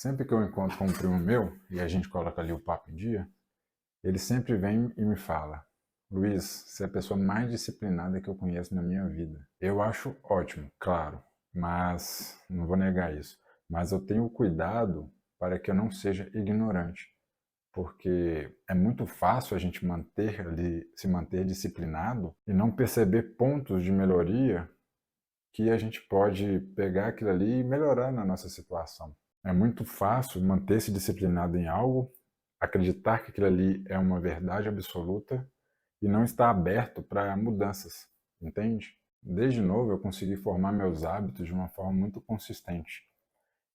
Sempre que eu encontro com um primo meu e a gente coloca ali o papo em dia, ele sempre vem e me fala: Luiz, você é a pessoa mais disciplinada que eu conheço na minha vida. Eu acho ótimo, claro, mas não vou negar isso. Mas eu tenho cuidado para que eu não seja ignorante, porque é muito fácil a gente manter ali, se manter disciplinado e não perceber pontos de melhoria que a gente pode pegar aquilo ali e melhorar na nossa situação. É muito fácil manter-se disciplinado em algo, acreditar que aquilo ali é uma verdade absoluta e não estar aberto para mudanças, entende? Desde novo eu consegui formar meus hábitos de uma forma muito consistente.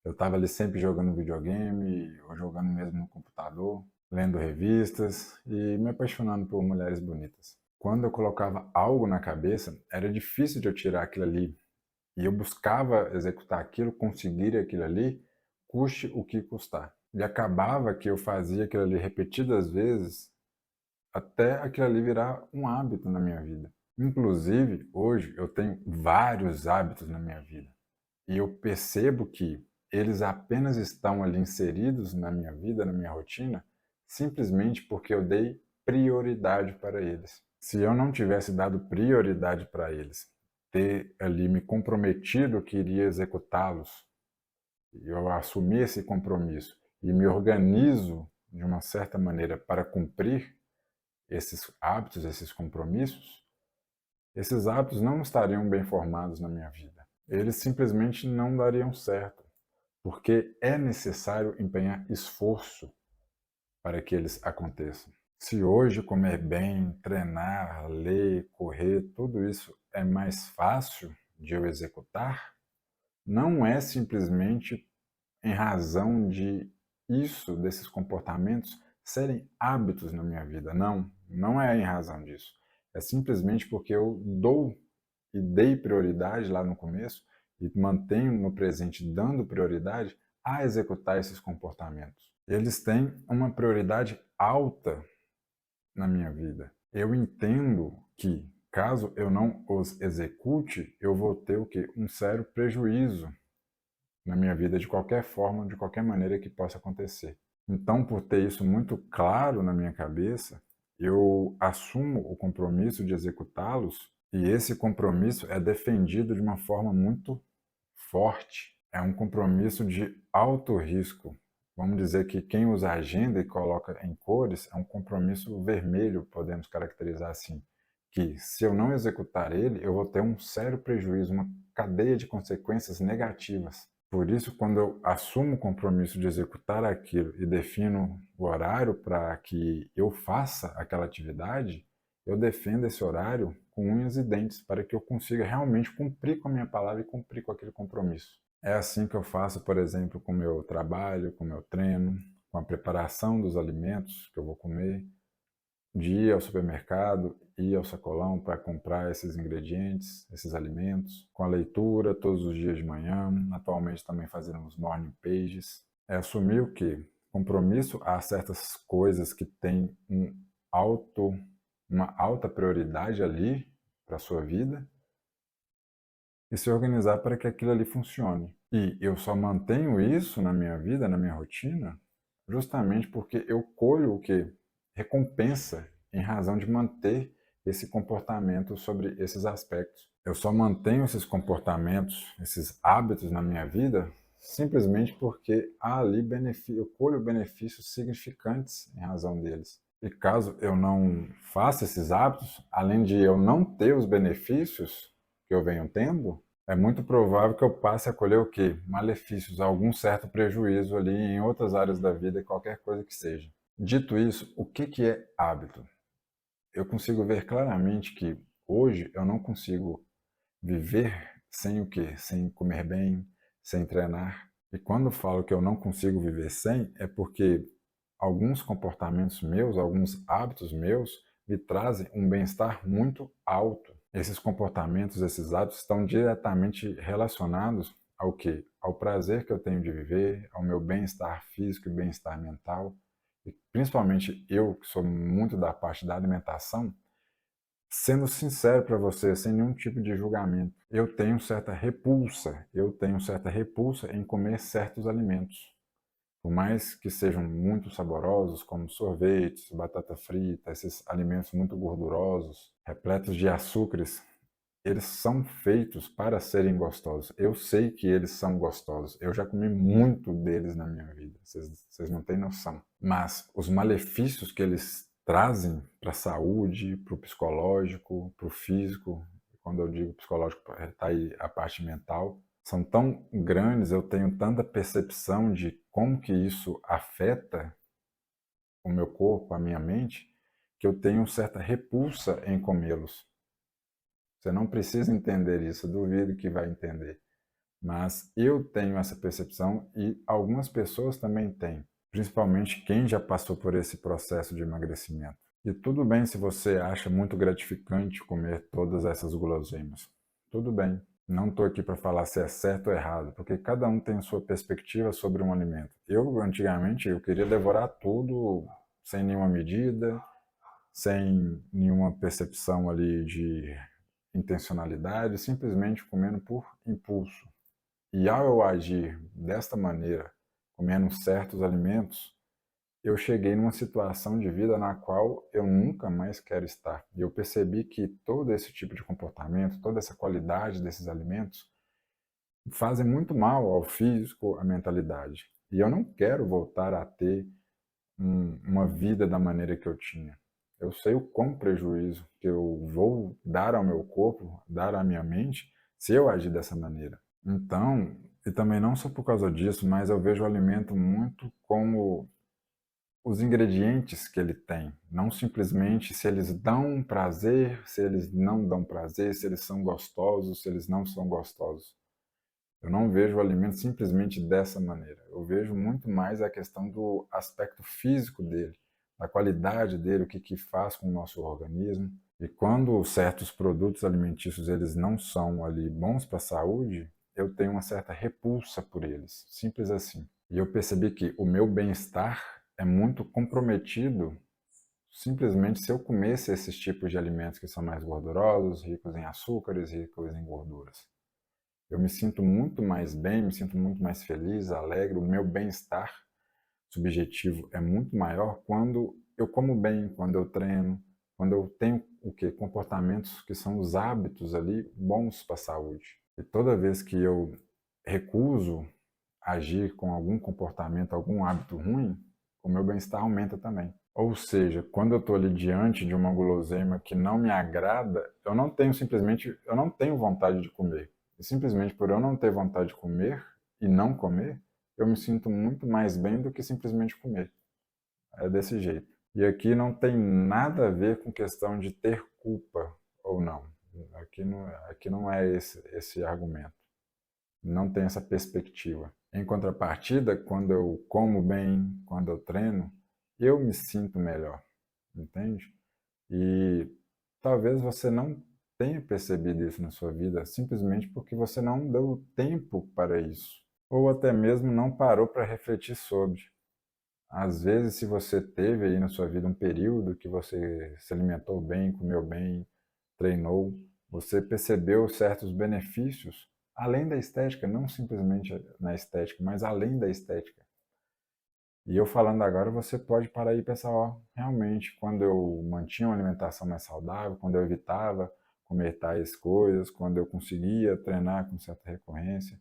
Eu estava ali sempre jogando videogame, ou jogando mesmo no computador, lendo revistas e me apaixonando por mulheres bonitas. Quando eu colocava algo na cabeça, era difícil de eu tirar aquilo ali e eu buscava executar aquilo, conseguir aquilo ali, custe o que custar. E acabava que eu fazia aquilo ali repetidas vezes até aquilo ali virar um hábito na minha vida. Inclusive, hoje eu tenho vários hábitos na minha vida. E eu percebo que eles apenas estão ali inseridos na minha vida, na minha rotina, simplesmente porque eu dei prioridade para eles. Se eu não tivesse dado prioridade para eles, ter ali me comprometido que iria executá-los, eu assumi esse compromisso e me organizo de uma certa maneira para cumprir esses hábitos, esses hábitos não estariam bem formados na minha vida. Eles simplesmente não dariam certo, porque é necessário empenhar esforço para que eles aconteçam. Se hoje comer bem, treinar, ler, correr, tudo isso é mais fácil de eu executar, não é simplesmente em razão de isso, desses comportamentos, serem hábitos na minha vida. Não, não é em razão disso. É simplesmente porque eu dou e dei prioridade lá no começo e mantenho no presente dando prioridade a executar esses comportamentos. Eles têm uma prioridade alta na minha vida. Eu entendo que caso eu não os execute, eu vou ter o quê? Um sério prejuízo na minha vida de qualquer forma, de qualquer maneira que possa acontecer. Então, por ter isso muito claro na minha cabeça, eu assumo o compromisso de executá-los e esse compromisso é defendido de uma forma muito forte. É um compromisso de alto risco. Vamos dizer que quem usa a agenda e coloca em cores é um compromisso vermelho, podemos caracterizar assim. Que se eu não executar ele, eu vou ter um sério prejuízo, uma cadeia de consequências negativas. Por isso, quando eu assumo o compromisso de executar aquilo e defino o horário para que eu faça aquela atividade, eu defendo esse horário com unhas e dentes para que eu consiga realmente cumprir com a minha palavra e cumprir com aquele compromisso. É assim que eu faço, por exemplo, com o meu trabalho, com o meu treino, com a preparação dos alimentos que eu vou comer, de ir ao supermercado, ir ao sacolão para comprar esses ingredientes, esses alimentos, com a leitura todos os dias de manhã, atualmente também fazemos morning pages. É assumir o quê? Compromisso a certas coisas que têm uma alta prioridade ali para a sua vida e se organizar para que aquilo ali funcione. E eu só mantenho isso na minha vida, na minha rotina, justamente porque eu colho o que? Recompensa em razão de manter esse comportamento sobre esses aspectos. Eu só mantenho esses comportamentos, esses hábitos na minha vida, simplesmente porque há ali eu colho benefícios significantes em razão deles. E caso eu não faça esses hábitos, além de eu não ter os benefícios que eu venho tendo, é muito provável que eu passe a colher o quê? Malefícios, algum certo prejuízo ali em outras áreas da vida, qualquer coisa que seja. Dito isso, o que é hábito? Eu consigo ver claramente que hoje eu não consigo viver sem o quê? Sem comer bem, sem treinar. E quando falo que eu não consigo viver sem, é porque alguns comportamentos meus, alguns hábitos meus, me trazem um bem-estar muito alto. Esses comportamentos, esses hábitos estão diretamente relacionados ao quê? Ao prazer que eu tenho de viver, ao meu bem-estar físico e bem-estar mental. E principalmente eu, que sou muito da parte da alimentação, sendo sincero para você, sem nenhum tipo de julgamento, eu tenho certa repulsa em comer certos alimentos. Por mais que sejam muito saborosos, como sorvetes, batata frita, esses alimentos muito gordurosos, repletos de açúcares, eles são feitos para serem gostosos. Eu sei que eles são gostosos. Eu já comi muito deles na minha vida. Vocês não têm noção. Mas os malefícios que eles trazem para a saúde, para o psicológico, para o físico, quando eu digo psicológico, está aí a parte mental, são tão grandes, eu tenho tanta percepção de como que isso afeta o meu corpo, a minha mente, que eu tenho certa repulsa em comê-los. Você não precisa entender isso, eu duvido que vai entender. Mas eu tenho essa percepção e algumas pessoas também têm, principalmente quem já passou por esse processo de emagrecimento. E tudo bem se você acha muito gratificante comer todas essas guloseimas. Tudo bem. Não estou aqui para falar se é certo ou errado, porque cada um tem a sua perspectiva sobre um alimento. Antigamente, eu queria devorar tudo sem nenhuma medida, sem nenhuma percepção ali de intencionalidade, simplesmente comendo por impulso. E ao eu agir desta maneira, comendo certos alimentos, eu cheguei numa situação de vida na qual eu nunca mais quero estar. E eu percebi que todo esse tipo de comportamento, toda essa qualidade desses alimentos, fazem muito mal ao físico, à mentalidade. E eu não quero voltar a ter uma vida da maneira que eu tinha. Eu sei o quão prejuízo que eu vou dar ao meu corpo, dar à minha mente, se eu agir dessa maneira. Então, e também não só por causa disso, mas eu vejo o alimento muito como os ingredientes que ele tem, não simplesmente se eles dão prazer, se eles não dão prazer, se eles são gostosos, se eles não são gostosos. Eu não vejo o alimento simplesmente dessa maneira. Eu vejo muito mais a questão do aspecto físico dele, da qualidade dele, o que faz com o nosso organismo. E quando certos produtos alimentícios eles não são ali bons para a saúde, eu tenho uma certa repulsa por eles, simples assim. E eu percebi que o meu bem-estar é muito comprometido simplesmente se eu comesse esses tipos de alimentos que são mais gordurosos, ricos em açúcares, ricos em gorduras. Eu me sinto muito mais bem, me sinto muito mais feliz, alegre, o meu bem-estar subjetivo é muito maior quando eu como bem, quando eu treino, quando eu tenho o quê? Comportamentos que são os hábitos ali bons para a saúde. E toda vez que eu recuso agir com algum comportamento, algum hábito ruim, o meu bem-estar aumenta também. Ou seja, quando eu estou ali diante de uma guloseima que não me agrada, eu não tenho vontade de comer. E simplesmente por eu não ter vontade de comer e não comer, eu me sinto muito mais bem do que simplesmente comer. É desse jeito. E aqui não tem nada a ver com questão de ter culpa ou não. Aqui não é esse argumento. Não tem essa perspectiva. Em contrapartida, quando eu como bem, quando eu treino, eu me sinto melhor, entende? E talvez você não tenha percebido isso na sua vida simplesmente porque você não deu tempo para isso, ou até mesmo não parou para refletir sobre. Às vezes, se você teve aí na sua vida um período que você se alimentou bem, comeu bem, treinou, você percebeu certos benefícios além da estética, não simplesmente na estética, mas além da estética. E eu falando agora, você pode parar aí e pensar, ó, realmente, quando eu mantinha uma alimentação mais saudável, quando eu evitava comer tais coisas, quando eu conseguia treinar com certa recorrência,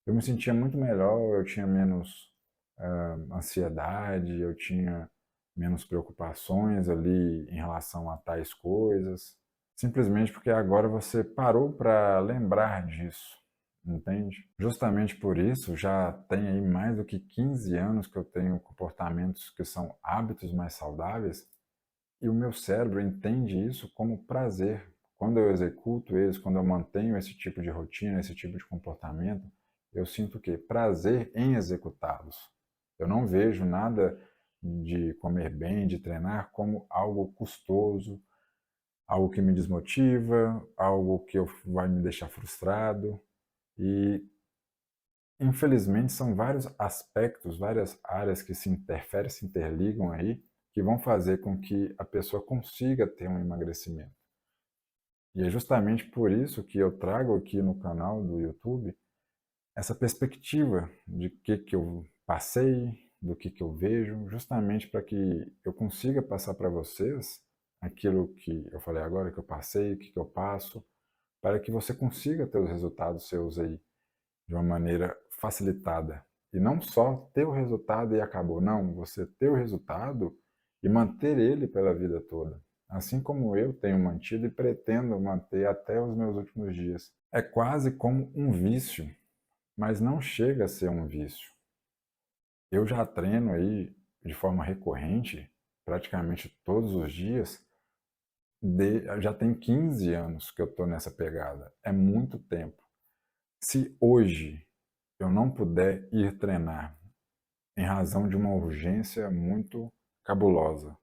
eu me sentia muito melhor, eu tinha menos ansiedade, eu tinha menos preocupações ali em relação a tais coisas, simplesmente porque agora você parou para lembrar disso, entende? Justamente por isso, já tem aí mais do que 15 anos que eu tenho comportamentos que são hábitos mais saudáveis e o meu cérebro entende isso como prazer. Quando eu executo eles, quando eu mantenho esse tipo de rotina, esse tipo de comportamento, eu sinto o quê? Prazer em executá-los. Eu não vejo nada de comer bem, de treinar, como algo custoso, algo que me desmotiva, algo que vai me deixar frustrado. E, infelizmente, são vários aspectos, várias áreas que se interferem, se interligam aí, que vão fazer com que a pessoa consiga ter um emagrecimento. E é justamente por isso que eu trago aqui no canal do YouTube essa perspectiva de que eu passei, do que eu vejo, justamente para que eu consiga passar para vocês aquilo que eu falei agora, que eu passei, o que eu passo, para que você consiga ter os resultados seus aí de uma maneira facilitada. E não só ter o resultado e acabou, não, você ter o resultado e manter ele pela vida toda. Assim como eu tenho mantido e pretendo manter até os meus últimos dias. É quase como um vício, mas não chega a ser um vício. Eu já treino aí de forma recorrente, praticamente todos os dias, já tem 15 anos que eu estou nessa pegada. É muito tempo. Se hoje eu não puder ir treinar em razão de uma urgência muito cabulosa,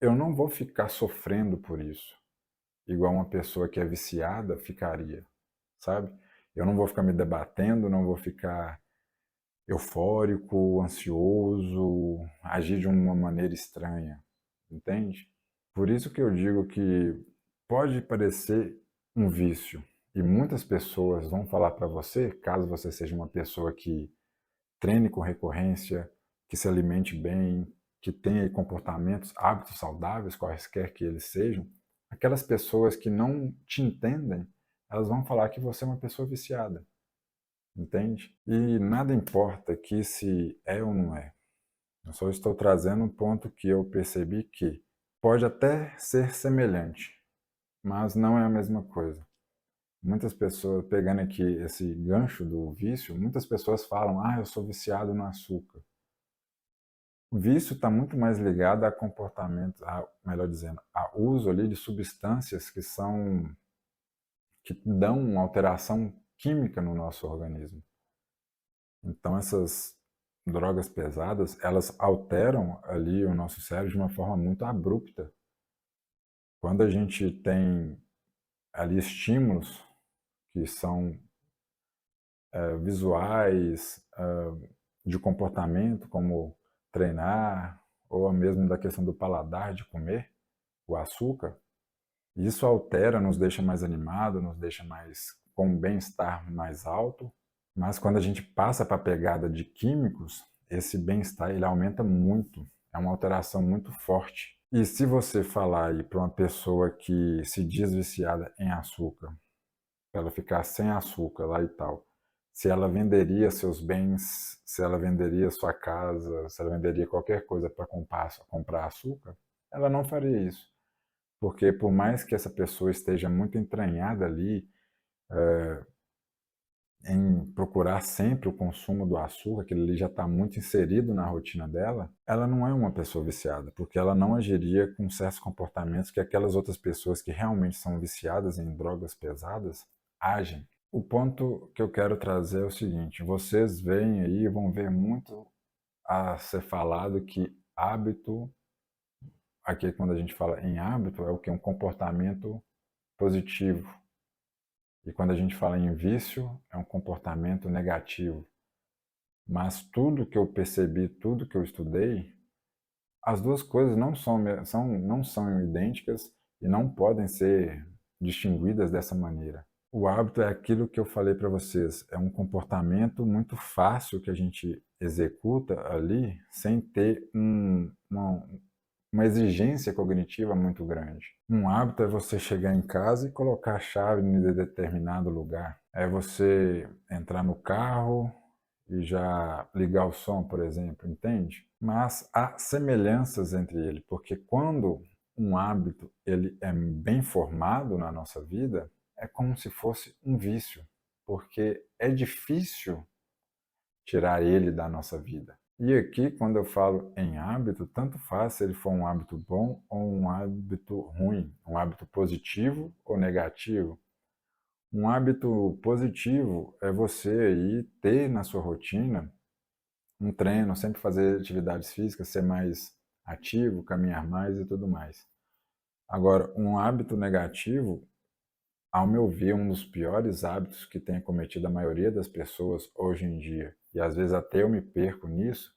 eu não vou ficar sofrendo por isso, igual uma pessoa que é viciada ficaria, sabe? Eu não vou ficar me debatendo, não vou ficar eufórico, ansioso, agir de uma maneira estranha, entende? Por isso que eu digo que pode parecer um vício, e muitas pessoas vão falar para você, caso você seja uma pessoa que treine com recorrência, que se alimente bem, que tenha comportamentos, hábitos saudáveis, quaisquer que eles sejam, aquelas pessoas que não te entendem, elas vão falar que você é uma pessoa viciada, entende? E nada importa que se é ou não é. Eu só estou trazendo um ponto que eu percebi que pode até ser semelhante, mas não é a mesma coisa. Muitas pessoas, pegando aqui esse gancho do vício, muitas pessoas falam, eu sou viciado no açúcar. O vício está muito mais ligado a comportamento, melhor dizendo, a uso ali de substâncias que dão uma alteração química no nosso organismo. Então essas drogas pesadas, elas alteram ali o nosso cérebro de uma forma muito abrupta. Quando a gente tem ali estímulos que são visuais, de comportamento, como treinar, ou mesmo da questão do paladar, de comer, o açúcar, isso altera, nos deixa mais animado, nos deixa mais com um bem-estar mais alto, mas quando a gente passa para a pegada de químicos, esse bem-estar ele aumenta muito, é uma alteração muito forte. E se você falar aí para uma pessoa que se diz viciada em açúcar, para ela ficar sem açúcar lá e tal, se ela venderia seus bens, se ela venderia sua casa, se ela venderia qualquer coisa para comprar açúcar, ela não faria isso. Porque por mais que essa pessoa esteja muito entranhada ali em procurar sempre o consumo do açúcar, que ele já está muito inserido na rotina dela, ela não é uma pessoa viciada, porque ela não agiria com certos comportamentos que aquelas outras pessoas que realmente são viciadas em drogas pesadas agem. O ponto que eu quero trazer é o seguinte: vocês veem aí, vão ver muito a ser falado que hábito, aqui quando a gente fala em hábito, é o que? Um comportamento positivo. E quando a gente fala em vício, é um comportamento negativo. Mas tudo que eu percebi, tudo que eu estudei, as duas coisas não são idênticas e não podem ser distinguidas dessa maneira. O hábito é aquilo que eu falei para vocês, é um comportamento muito fácil que a gente executa ali sem ter uma exigência cognitiva muito grande. Um hábito é você chegar em casa e colocar a chave em determinado lugar. É você entrar no carro e já ligar o som, por exemplo, entende? Mas há semelhanças entre ele, porque quando um hábito ele é bem formado na nossa vida, é como se fosse um vício, porque é difícil tirar ele da nossa vida. E aqui, quando eu falo em hábito, tanto faz se ele for um hábito bom ou um hábito ruim, um hábito positivo ou negativo. Um hábito positivo é você aí ter na sua rotina um treino, sempre fazer atividades físicas, ser mais ativo, caminhar mais e tudo mais. Agora, um hábito negativo, ao meu ver, um dos piores hábitos que tem cometido a maioria das pessoas hoje em dia, e às vezes até eu me perco nisso,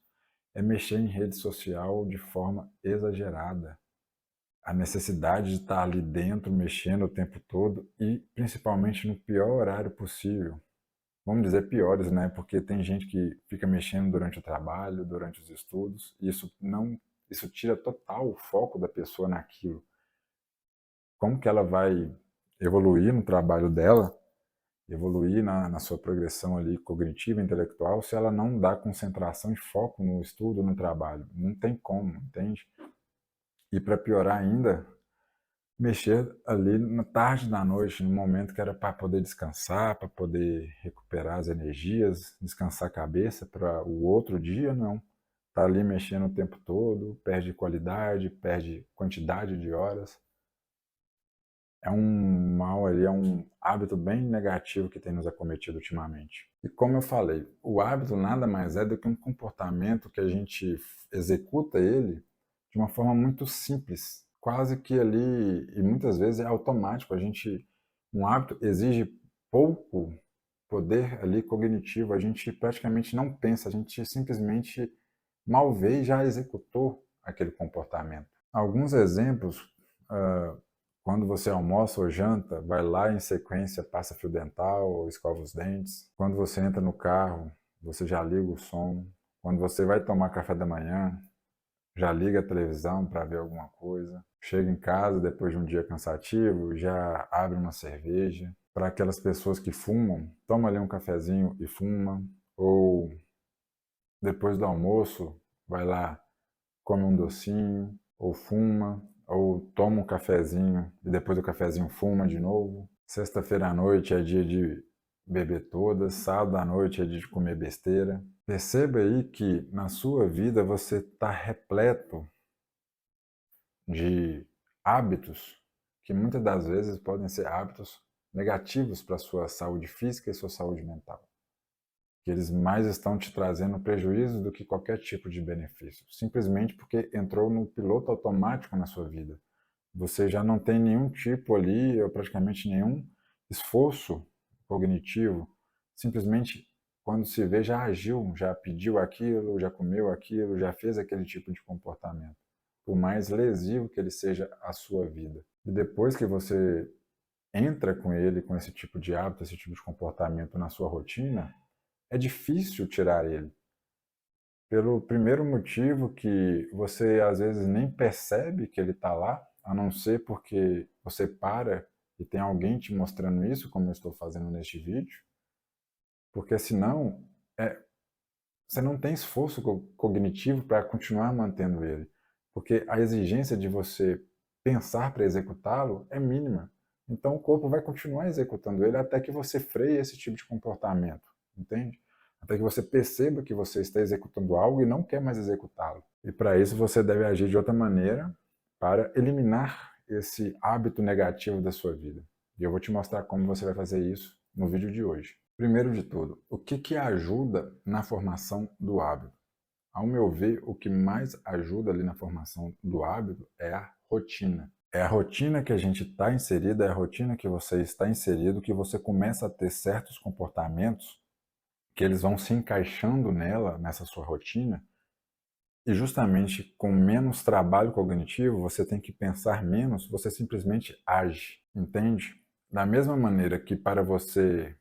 é mexer em rede social de forma exagerada. A necessidade de estar ali dentro, mexendo o tempo todo e principalmente no pior horário possível. vamos dizer, piores, né? Porque tem gente que fica mexendo durante o trabalho, durante os estudos, e isso tira total o foco da pessoa naquilo. Como que ela vai evoluir no trabalho dela, evoluir na sua progressão ali cognitiva, intelectual, se ela não dá concentração e foco no estudo, no trabalho? Não tem como, entende? E para piorar ainda, mexer ali na tarde da noite, no momento que era para poder descansar, para poder recuperar as energias, descansar a cabeça para o outro dia, não. Tá ali mexendo o tempo todo, perde qualidade, perde quantidade de horas. É um mal ali, é um hábito bem negativo que tem nos acometido ultimamente. E como eu falei, o hábito nada mais é do que um comportamento que a gente executa ele de uma forma muito simples, quase que ali, e muitas vezes é automático. Um hábito exige pouco poder ali cognitivo, a gente praticamente não pensa, a gente simplesmente mal vê e já executou aquele comportamento. Alguns exemplos, uh, quando você almoça ou janta, vai lá em sequência, passa fio dental ou escova os dentes. Quando você entra no carro, você já liga o som. Quando você vai tomar café da manhã, já liga a televisão para ver alguma coisa. Chega em casa depois de um dia cansativo, já abre uma cerveja. Para aquelas pessoas que fumam, toma ali um cafezinho e fuma. Ou depois do almoço, vai lá, come um docinho, ou fuma, ou toma um cafezinho e depois do cafezinho fuma de novo. Sexta-feira à noite é dia de beber todas, sábado à noite é dia de comer besteira. Perceba aí que na sua vida você está repleto de hábitos que muitas das vezes podem ser hábitos negativos para a sua saúde física e sua saúde mental. Que eles mais estão te trazendo prejuízo do que qualquer tipo de benefício, simplesmente porque entrou no piloto automático na sua vida. Você já não tem nenhum tipo ali, ou praticamente nenhum esforço cognitivo, simplesmente quando se vê já agiu, já pediu aquilo, já comeu aquilo, já fez aquele tipo de comportamento, por mais lesivo que ele seja à sua vida. E depois que você entra com ele, com esse tipo de hábito, esse tipo de comportamento na sua rotina, é difícil tirar ele. Pelo primeiro motivo que você às vezes nem percebe que ele está lá, a não ser porque você para e tem alguém te mostrando isso, como eu estou fazendo neste vídeo, porque senão é, você não tem esforço cognitivo para continuar mantendo ele, porque a exigência de você pensar para executá-lo é mínima. Então o corpo vai continuar executando ele até que você freie esse tipo de comportamento, entende? Até que você perceba que você está executando algo e não quer mais executá-lo. E para isso você deve agir de outra maneira para eliminar esse hábito negativo da sua vida. E eu vou te mostrar como você vai fazer isso no vídeo de hoje. Primeiro de tudo, o que ajuda na formação do hábito? Ao meu ver, o que mais ajuda ali na formação do hábito é a rotina. É a rotina que a gente está inserido, é a rotina que você está inserido, que você começa a ter certos comportamentos que eles vão se encaixando nela, nessa sua rotina, e justamente com menos trabalho cognitivo, você tem que pensar menos, você simplesmente age, entende? Da mesma maneira que para você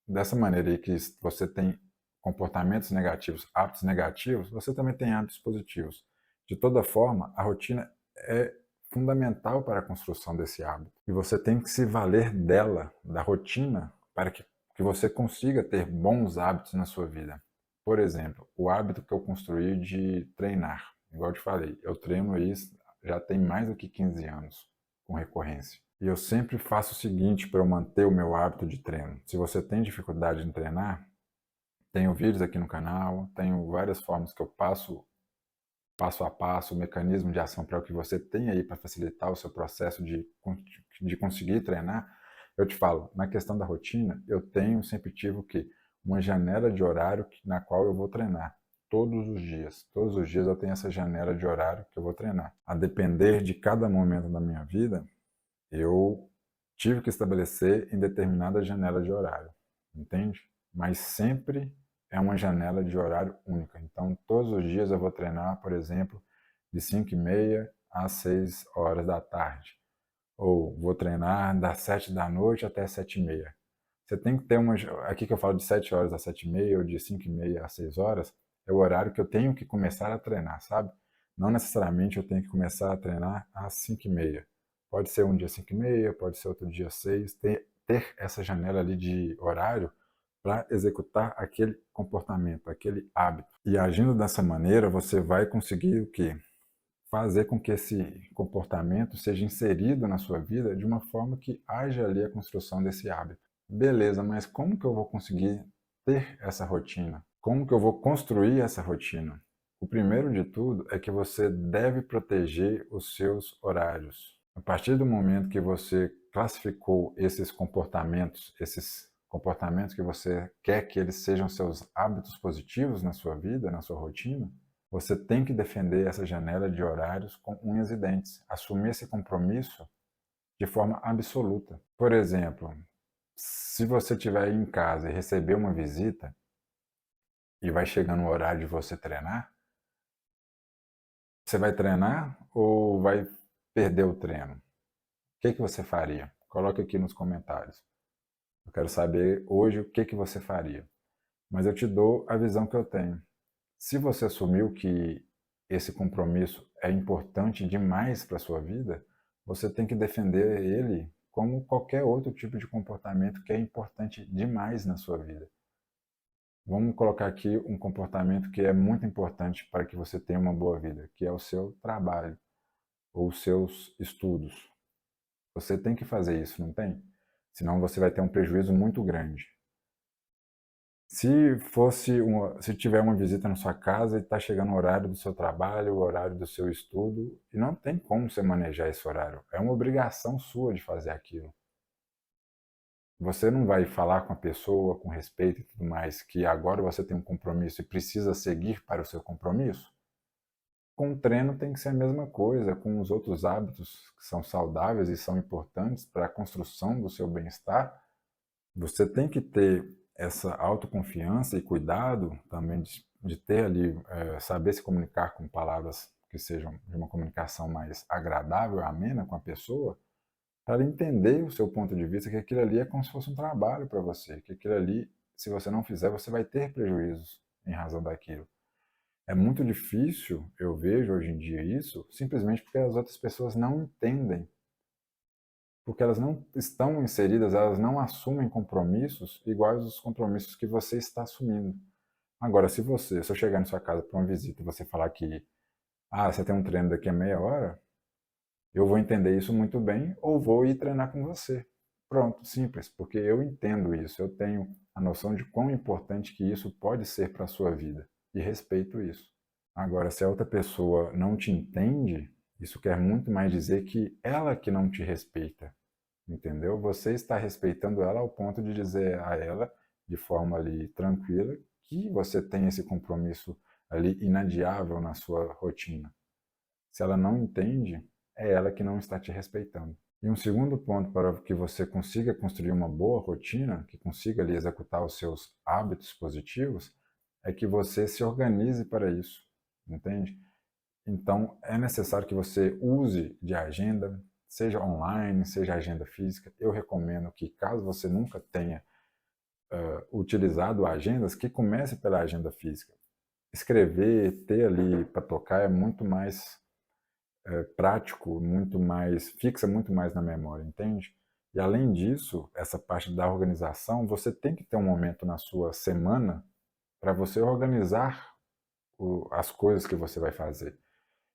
dessa maneira aí que você tem comportamentos negativos, hábitos negativos, você também tem hábitos positivos. De toda forma, a rotina é fundamental para a construção desse hábito. E você tem que se valer dela, da rotina, para que você consiga ter bons hábitos na sua vida. Por exemplo, o hábito que eu construí de treinar. Igual eu te falei, eu treino isso já tem mais do que 15 anos, com recorrência. E eu sempre faço o seguinte para eu manter o meu hábito de treino. Se você tem dificuldade em treinar, tenho vídeos aqui no canal, tenho várias formas que eu passo passo a passo, o mecanismo de ação para o que você tem aí para facilitar o seu processo de conseguir treinar. Eu te falo, na questão da rotina, eu sempre tive o quê? Uma janela de horário na qual eu vou treinar. Todos os dias. Todos os dias eu tenho essa janela de horário que eu vou treinar. A depender de cada momento da minha vida, eu tive que estabelecer em determinada janela de horário, entende? Mas sempre é uma janela de horário única. Então, todos os dias eu vou treinar, por exemplo, de 5h30 às 6 horas da tarde. Ou vou treinar das 7 da noite até 7h30. Você tem que ter aqui que eu falo de 7 horas às 7h30 ou de 5h30 às 6 horas, é o horário que eu tenho que começar a treinar, sabe? Não necessariamente eu tenho que começar a treinar às 5h30. Pode ser um dia 5h30, pode ser outro dia 6. Ter essa janela ali de horário para executar aquele comportamento, aquele hábito. E agindo dessa maneira, você vai conseguir o quê? Fazer com que esse comportamento seja inserido na sua vida de uma forma que haja ali a construção desse hábito. Beleza, mas como que eu vou conseguir ter essa rotina? Como que eu vou construir essa rotina? O primeiro de tudo é que você deve proteger os seus horários. A partir do momento que você classificou esses comportamentos que você quer que eles sejam seus hábitos positivos na sua vida, na sua rotina, você tem que defender essa janela de horários com unhas e dentes. Assumir esse compromisso de forma absoluta. Por exemplo, se você estiver aí em casa e receber uma visita e vai chegando o horário de você treinar, você vai treinar ou vai perder o treino? O que você faria? Coloque aqui nos comentários. Eu quero saber hoje o que você faria. Mas eu te dou a visão que eu tenho. Se você assumiu que esse compromisso é importante demais para a sua vida, você tem que defender ele como qualquer outro tipo de comportamento que é importante demais na sua vida. Vamos colocar aqui um comportamento que é muito importante para que você tenha uma boa vida, que é o seu trabalho ou os seus estudos. Você tem que fazer isso, não tem? Senão você vai ter um prejuízo muito grande. Se tiver uma visita na sua casa e está chegando o horário do seu trabalho, o horário do seu estudo, e não tem como você manejar esse horário. É uma obrigação sua de fazer aquilo. Você não vai falar com a pessoa com respeito e tudo mais, que agora você tem um compromisso e precisa seguir para o seu compromisso? Com o treino tem que ser a mesma coisa, com os outros hábitos que são saudáveis e são importantes para a construção do seu bem-estar. Você tem que ter essa autoconfiança e cuidado também de ter ali, saber se comunicar com palavras que sejam de uma comunicação mais agradável, amena com a pessoa, para ela entender o seu ponto de vista, que aquilo ali é como se fosse um trabalho para você, que aquilo ali, se você não fizer, você vai ter prejuízos em razão daquilo. É muito difícil, eu vejo hoje em dia isso, simplesmente porque as outras pessoas não entendem, porque elas não estão inseridas, elas não assumem compromissos iguais aos compromissos que você está assumindo. Agora, se eu chegar na sua casa para uma visita e você falar que, você tem um treino daqui a meia hora, eu vou entender isso muito bem ou vou ir treinar com você. Pronto, simples, porque eu entendo isso, eu tenho a noção de quão importante que isso pode ser para a sua vida e respeito isso. Agora, se a outra pessoa não te entende, isso quer muito mais dizer que ela que não te respeita, entendeu? Você está respeitando ela ao ponto de dizer a ela, de forma ali tranquila, que você tem esse compromisso ali inadiável na sua rotina. Se ela não entende, é ela que não está te respeitando. E um segundo ponto para que você consiga construir uma boa rotina, que consiga ali executar os seus hábitos positivos, é que você se organize para isso, entende? Então, é necessário que você use de agenda, seja online, seja agenda física. Eu recomendo que, caso você nunca tenha utilizado agendas, que comece pela agenda física. Escrever, ter ali para tocar é muito mais prático, fixa muito mais na memória, entende? E além disso, essa parte da organização, você tem que ter um momento na sua semana para você organizar as coisas que você vai fazer.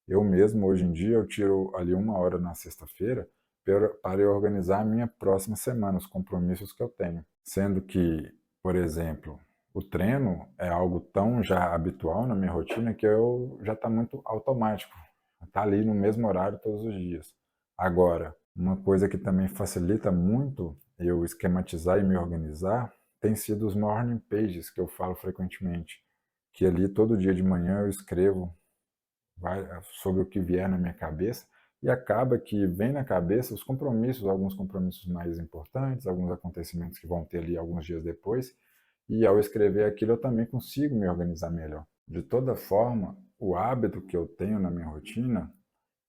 Eu mesmo, hoje em dia, eu tiro ali 1 hora na sexta-feira para eu organizar a minha próxima semana, os compromissos que eu tenho. Sendo que, por exemplo, o treino é algo tão já habitual na minha rotina que eu já está muito automático. Está ali no mesmo horário todos os dias. Agora, uma coisa que também facilita muito eu esquematizar e me organizar tem sido os morning pages que eu falo frequentemente. Que ali todo dia de manhã eu escrevo sobre o que vier na minha cabeça e acaba que vem na cabeça os compromissos, alguns compromissos mais importantes, alguns acontecimentos que vão ter ali alguns dias depois, e ao escrever aquilo eu também consigo me organizar melhor. De toda forma, o hábito que eu tenho na minha rotina,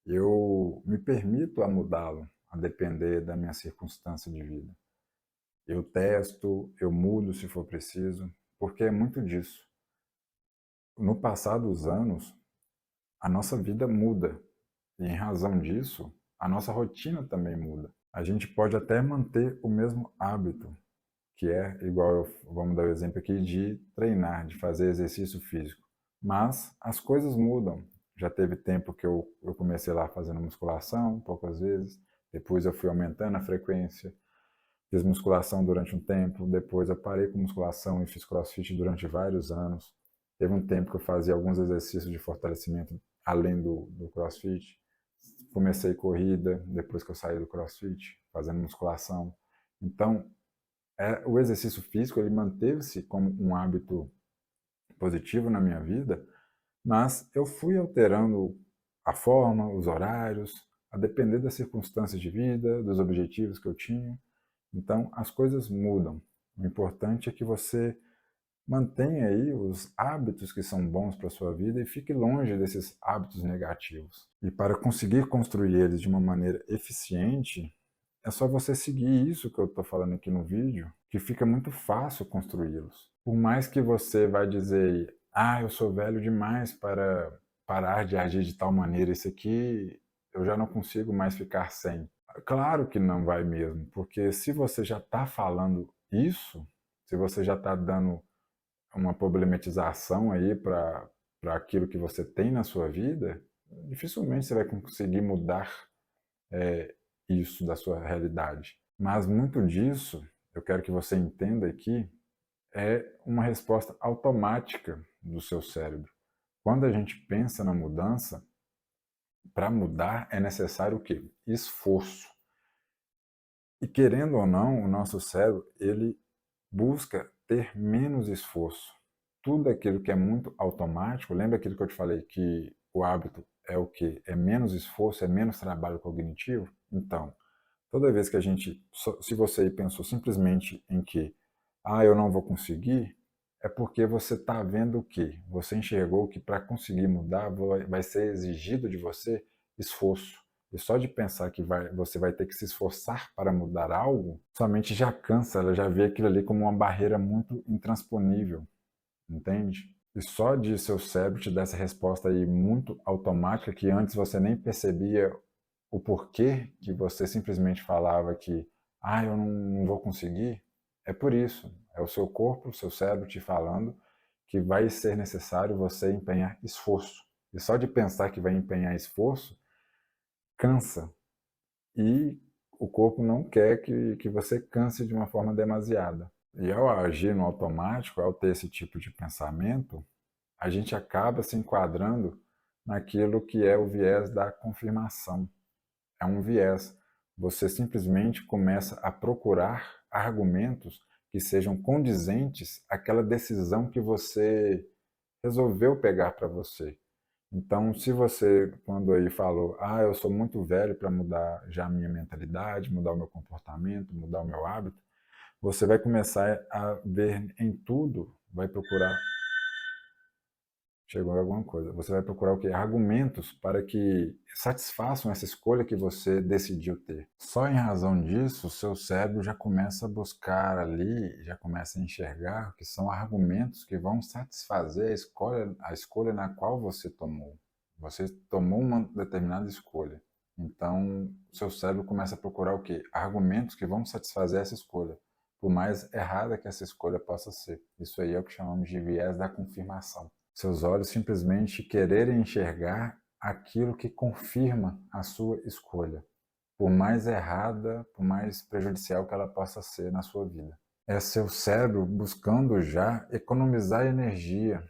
eu me permito a mudá-lo, a depender da minha circunstância de vida. eu testo, eu mudo se for preciso, porque é muito disso. No passar dos anos, a nossa vida muda, e em razão disso, a nossa rotina também muda. A gente pode até manter o mesmo hábito, que é igual, vamos dar o exemplo aqui, de treinar, de fazer exercício físico. Mas as coisas mudam. Já teve tempo que eu comecei lá fazendo musculação, poucas vezes, depois eu fui aumentando a frequência, fiz musculação durante um tempo, depois eu parei com musculação e fiz crossfit durante vários anos. Teve um tempo que eu fazia alguns exercícios de fortalecimento além do crossfit. Comecei corrida, depois que eu saí do crossfit, fazendo musculação. Então, o exercício físico ele manteve-se como um hábito positivo na minha vida, mas eu fui alterando a forma, os horários, a depender das circunstâncias de vida, dos objetivos que eu tinha. Então, as coisas mudam. O importante é que você mantenha aí os hábitos que são bons para a sua vida e fique longe desses hábitos negativos. E para conseguir construir eles de uma maneira eficiente, é só você seguir isso que eu estou falando aqui no vídeo, que fica muito fácil construí-los. Por mais que você vai dizer, eu sou velho demais para parar de agir de tal maneira, isso aqui eu já não consigo mais ficar sem. Claro que não vai mesmo, porque se você já está falando isso, se você já está dando uma problematização aí para aquilo que você tem na sua vida, dificilmente você vai conseguir mudar isso da sua realidade. Mas muito disso, eu quero que você entenda aqui, é uma resposta automática do seu cérebro. Quando a gente pensa na mudança, para mudar é necessário o quê? Esforço. E querendo ou não, o nosso cérebro, ele busca ter menos esforço. Tudo aquilo que é muito automático, lembra aquilo que eu te falei que o hábito é o quê? É menos esforço, é menos trabalho cognitivo? Então, toda vez que a gente, se você pensou simplesmente em que, eu não vou conseguir, é porque você está vendo o quê? Você enxergou que para conseguir mudar vai ser exigido de você esforço. E só de pensar que você vai ter que se esforçar para mudar algo, sua mente já cansa, ela já vê aquilo ali como uma barreira muito intransponível, entende? E só de seu cérebro te dar essa resposta aí muito automática que antes você nem percebia o porquê que você simplesmente falava que, eu não vou conseguir, é por isso. É o seu corpo, o seu cérebro te falando que vai ser necessário você empenhar esforço. E só de pensar que vai empenhar esforço, cansa. E o corpo não quer que você canse de uma forma demasiada. E ao agir no automático, ao ter esse tipo de pensamento, a gente acaba se enquadrando naquilo que é o viés da confirmação. É um viés. Você simplesmente começa a procurar argumentos que sejam condizentes àquela decisão que você resolveu pegar para você. Então, se você, quando aí falou, eu sou muito velho para mudar já a minha mentalidade, mudar o meu comportamento, mudar o meu hábito, você vai começar a ver em tudo, vai procurar chegou alguma coisa. Você vai procurar o quê? Argumentos para que satisfaçam essa escolha que você decidiu ter. Só em razão disso, o seu cérebro já começa a buscar ali, já começa a enxergar que são argumentos que vão satisfazer a escolha na qual você tomou. Você tomou uma determinada escolha. Então, o seu cérebro começa a procurar o quê? Argumentos que vão satisfazer essa escolha, por mais errada que essa escolha possa ser. Isso aí é o que chamamos de viés da confirmação. Seus olhos simplesmente quererem enxergar aquilo que confirma a sua escolha, por mais errada, por mais prejudicial que ela possa ser na sua vida. É seu cérebro buscando já economizar energia,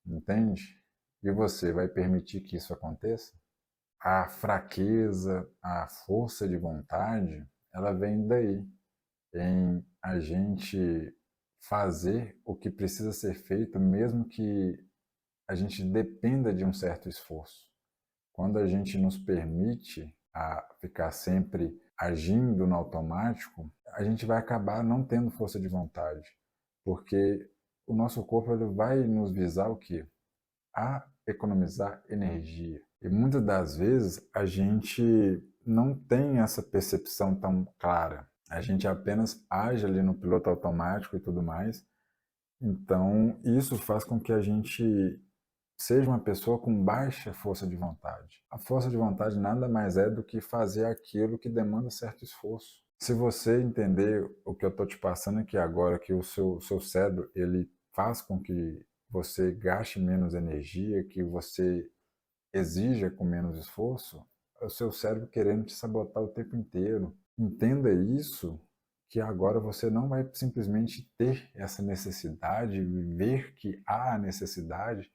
entende? E você vai permitir que isso aconteça? A fraqueza, a força de vontade, ela vem daí, em a gente fazer o que precisa ser feito, mesmo que a gente dependa de um certo esforço. Quando a gente nos permite a ficar sempre agindo no automático, a gente vai acabar não tendo força de vontade, porque o nosso corpo ele vai nos visar o quê? A economizar energia. E muitas das vezes a gente não tem essa percepção tão clara. A gente apenas age ali no piloto automático e tudo mais. Então, isso faz com que a gente seja uma pessoa com baixa força de vontade. A força de vontade nada mais é do que fazer aquilo que demanda certo esforço. Se você entender o que eu estou te passando aqui agora, que o seu cérebro ele faz com que você gaste menos energia, que você exija com menos esforço, é o seu cérebro querendo te sabotar o tempo inteiro. Entenda isso, que agora você não vai simplesmente ter essa necessidade, ver que há a necessidade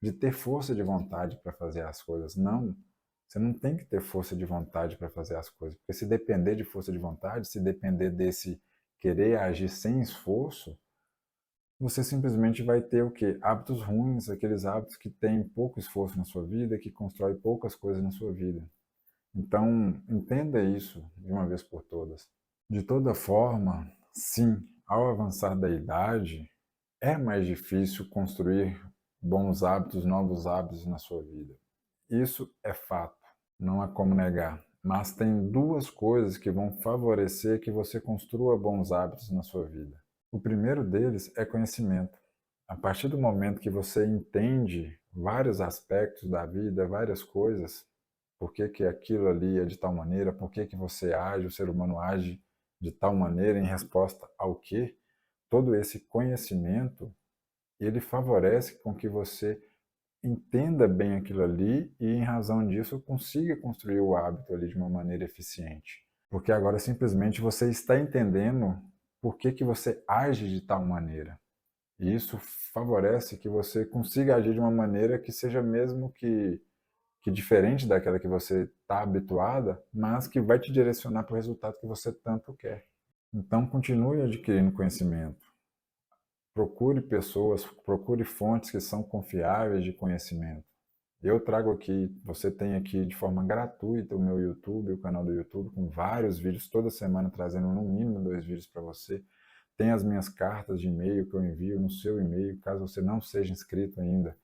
de ter força de vontade para fazer as coisas. Não, você não tem que ter força de vontade para fazer as coisas, porque se depender de força de vontade, se depender desse querer agir sem esforço, você simplesmente vai ter o quê? Hábitos ruins, aqueles hábitos que têm pouco esforço na sua vida, que constroem poucas coisas na sua vida. Então, entenda isso de uma vez por todas. De toda forma, sim, ao avançar da idade, é mais difícil construir bons hábitos, novos hábitos na sua vida. Isso é fato, não há como negar. Mas tem duas coisas que vão favorecer que você construa bons hábitos na sua vida. O primeiro deles é conhecimento. A partir do momento que você entende vários aspectos da vida, várias coisas, por que que aquilo ali é de tal maneira, por que que você age, o ser humano age de tal maneira em resposta ao quê, todo esse conhecimento, ele favorece com que você entenda bem aquilo ali e, em razão disso, consiga construir o hábito ali de uma maneira eficiente. Porque agora simplesmente você está entendendo por que que você age de tal maneira. E isso favorece que você consiga agir de uma maneira que seja mesmo que diferente daquela que você está habituada, mas que vai te direcionar para o resultado que você tanto quer. Então, continue adquirindo conhecimento. Procure pessoas, procure fontes que são confiáveis de conhecimento. Eu trago aqui, você tem aqui de forma gratuita o meu YouTube, o canal do YouTube, com vários vídeos, toda semana trazendo no mínimo 2 vídeos para você. Tem as minhas cartas de e-mail que eu envio no seu e-mail, caso você não seja inscrito ainda.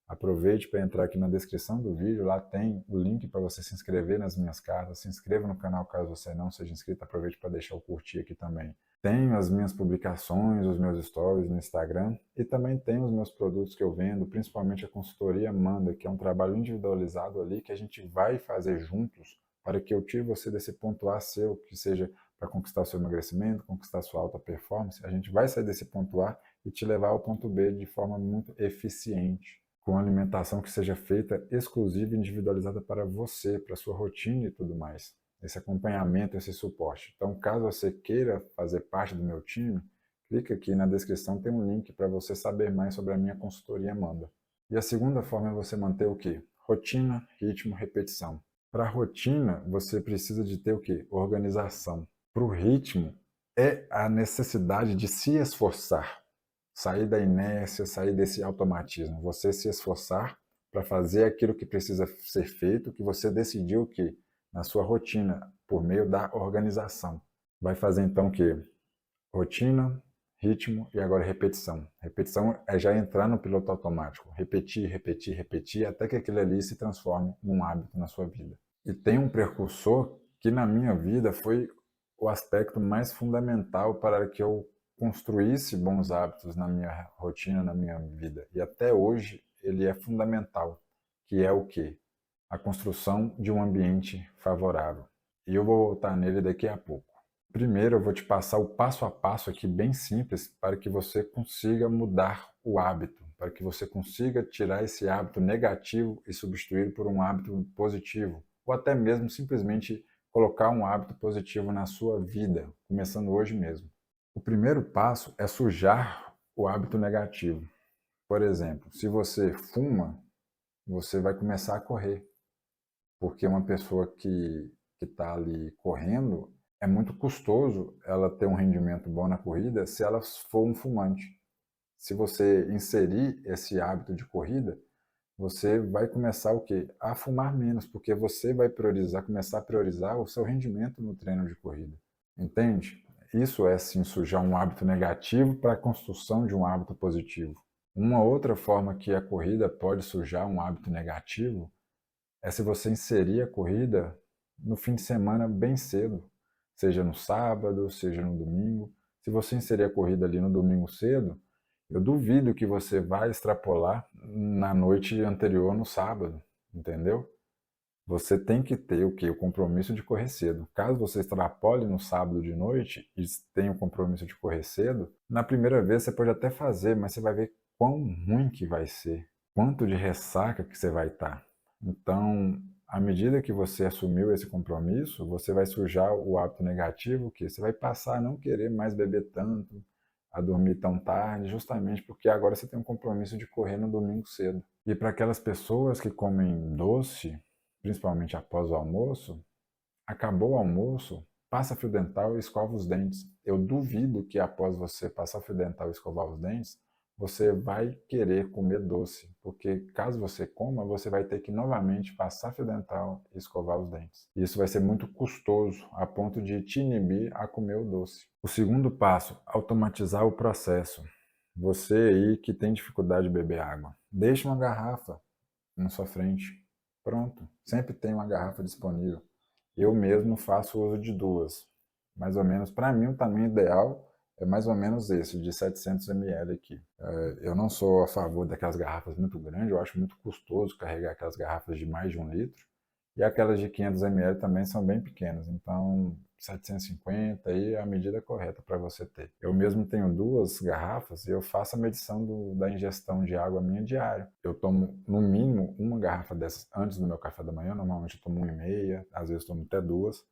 Aproveite para entrar aqui na descrição do vídeo, lá tem o link para você se inscrever nas minhas cartas. Se inscreva no canal caso você não seja inscrito, aproveite para deixar o curtir aqui também. Tenho as minhas publicações, os meus stories no Instagram e também tenho os meus produtos que eu vendo, principalmente a consultoria Amanda, que é um trabalho individualizado ali que a gente vai fazer juntos para que eu tire você desse ponto A seu, que seja para conquistar o seu emagrecimento, conquistar a sua alta performance. A gente vai sair desse ponto A e te levar ao ponto B de forma muito eficiente, com alimentação que seja feita exclusiva e individualizada para você, para a sua rotina e tudo mais. Esse acompanhamento, esse suporte. Então, caso você queira fazer parte do meu time, clica aqui na descrição, tem um link para você saber mais sobre a minha consultoria Amanda. E a segunda forma é você manter o quê? Rotina, ritmo, repetição. Para a rotina, você precisa de ter o quê? Organização. Para o ritmo, é a necessidade de se esforçar. Sair da inércia, sair desse automatismo. Você se esforçar para fazer aquilo que precisa ser feito, que você decidiu que na sua rotina, por meio da organização. Vai fazer então o quê? Rotina, ritmo e agora repetição. Repetição é já entrar no piloto automático. Repetir, repetir, repetir, até que aquilo ali se transforme num hábito na sua vida. E tem um precursor que na minha vida foi o aspecto mais fundamental para que eu construísse bons hábitos na minha rotina, na minha vida. E até hoje ele é fundamental, que é o quê? A construção de um ambiente favorável. E eu vou voltar nele daqui a pouco. Primeiro eu vou te passar o passo a passo aqui bem simples para que você consiga mudar o hábito, para que você consiga tirar esse hábito negativo e substituir por um hábito positivo, ou até mesmo simplesmente colocar um hábito positivo na sua vida, começando hoje mesmo. O primeiro passo é sujar o hábito negativo. Por exemplo, se você fuma, você vai começar a correr. Porque uma pessoa que está ali correndo, é muito custoso ela ter um rendimento bom na corrida se ela for um fumante. Se você inserir esse hábito de corrida, você vai começar o quê? A fumar menos, porque você vai priorizar, começar a priorizar o seu rendimento no treino de corrida. Entende? Isso é sim sujar um hábito negativo para a construção de um hábito positivo. Uma outra forma que a corrida pode sujar um hábito negativo é se você inserir a corrida no fim de semana bem cedo. seja no sábado, seja no domingo. Se você inserir a corrida ali no domingo cedo, eu duvido que você vai extrapolar na noite anterior no sábado, entendeu? Você tem que ter o quê? O compromisso de correr cedo. Caso você extrapole no sábado de noite e tenha o compromisso de correr cedo, na primeira vez você pode até fazer, mas você vai ver quão ruim que vai ser, quanto de ressaca que você vai estar. Então, à medida que você assumiu esse compromisso, você vai sujar o hábito negativo, que você vai passar a não querer mais beber tanto, a dormir tão tarde, justamente porque agora você tem um compromisso de correr no domingo cedo. E para aquelas pessoas que comem doce, principalmente após o almoço, acabou o almoço, passa fio dental e escova os dentes. Eu duvido que após você passar fio dental e escovar os dentes, você vai querer comer doce, porque caso você coma, você vai ter que novamente passar fio dental e escovar os dentes. Isso vai ser muito custoso, a ponto de te inibir a comer o doce. O segundo passo, automatizar o processo. Você aí que tem dificuldade de beber água, deixe uma garrafa na sua frente. Pronto, sempre tem uma garrafa disponível. Eu mesmo faço uso de duas. Mais ou menos, para mim, o tamanho ideal é mais ou menos esse, de 700 ml aqui. Eu não sou a favor daquelas garrafas muito grandes, eu acho muito custoso carregar aquelas garrafas de mais de 1 litro. E aquelas de 500 ml também são bem pequenas, então 750 aí é a medida correta para você ter. Eu mesmo tenho duas garrafas e eu faço a medição da ingestão de água minha diária. Eu tomo no mínimo uma garrafa dessas antes do meu café da manhã, normalmente eu tomo 1,5, às vezes tomo até duas.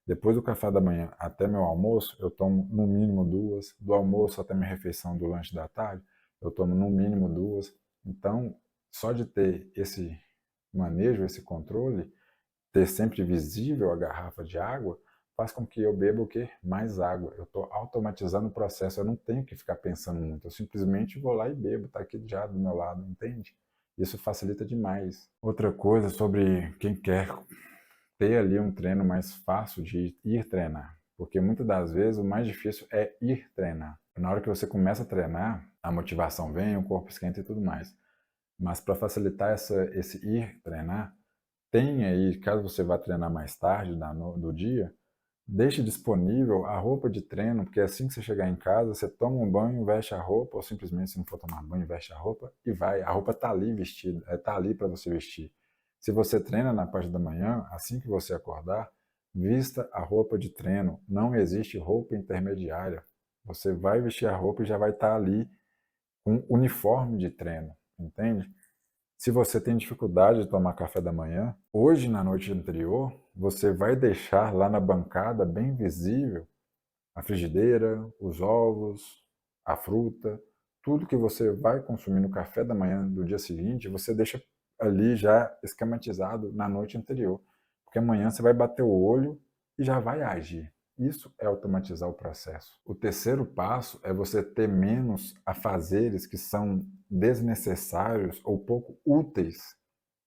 Depois do café da manhã até meu almoço, eu tomo no mínimo duas. Do almoço até minha refeição do lanche da tarde, eu tomo no mínimo duas. Então, só de ter esse manejo, esse controle, ter sempre visível a garrafa de água, faz com que eu beba o quê? Mais água. Eu estou automatizando o processo, eu não tenho que ficar pensando muito, eu simplesmente vou lá e bebo, está aqui já do meu lado, entende? Isso facilita demais. Outra coisa sobre quem quer ter ali um treino mais fácil de ir treinar, porque muitas das vezes o mais difícil é ir treinar. Na hora que você começa a treinar, a motivação vem, o corpo esquenta e tudo mais. Mas para facilitar esse ir treinar, tem aí, caso você vá treinar mais tarde do dia, deixe disponível a roupa de treino, porque assim que você chegar em casa, você toma um banho, veste a roupa, ou simplesmente se não for tomar banho, veste a roupa e vai. A roupa está ali vestida, está ali para você vestir. Se você treina na parte da manhã, assim que você acordar, vista a roupa de treino. Não existe roupa intermediária. Você vai vestir a roupa e já vai estar ali com uniforme de treino, entende? Se você tem dificuldade de tomar café da manhã, hoje na noite anterior, você vai deixar lá na bancada bem visível a frigideira, os ovos, a fruta, tudo que você vai consumir no café da manhã do dia seguinte, você deixa ali já esquematizado na noite anterior. Porque amanhã você vai bater o olho e já vai agir. Isso é automatizar o processo. O terceiro passo é você ter menos afazeres que são desnecessários ou pouco úteis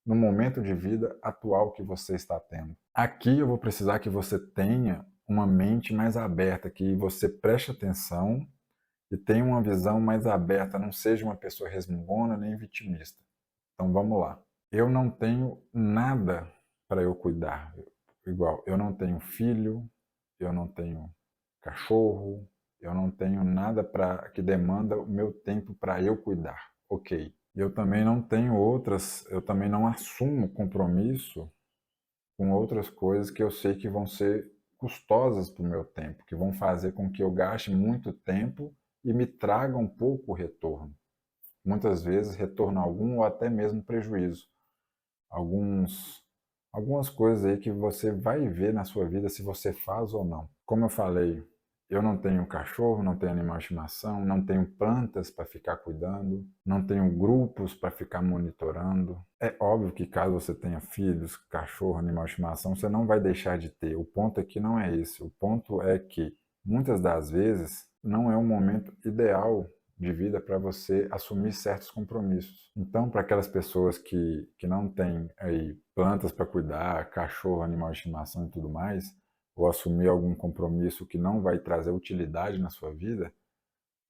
no momento de vida atual que você está tendo. Aqui eu vou precisar que você tenha uma mente mais aberta, que você preste atenção e tenha uma visão mais aberta, não seja uma pessoa resmungona nem vitimista. Então vamos lá. Eu não tenho nada para eu cuidar. Igual, eu não tenho filho, eu não tenho cachorro, eu não tenho nada que demanda o meu tempo para eu cuidar. Ok. Eu também não tenho outras, eu também não assumo compromisso com outras coisas que eu sei que vão ser custosas para o meu tempo, que vão fazer com que eu gaste muito tempo e me tragam pouco retorno. Muitas vezes retorno algum ou até mesmo prejuízo. Algumas coisas aí que você vai ver na sua vida se você faz ou não. Como eu falei, eu não tenho cachorro, não tenho animal de estimação, não tenho plantas para ficar cuidando, não tenho grupos para ficar monitorando. É óbvio que caso você tenha filhos, cachorro, animal de estimação, você não vai deixar de ter. O ponto aqui não é esse. O ponto é que muitas das vezes não é o momento ideal de vida para você assumir certos compromissos. Então, para aquelas pessoas que não têm aí plantas para cuidar, cachorro, animal de estimação e tudo mais, ou assumir algum compromisso que não vai trazer utilidade na sua vida,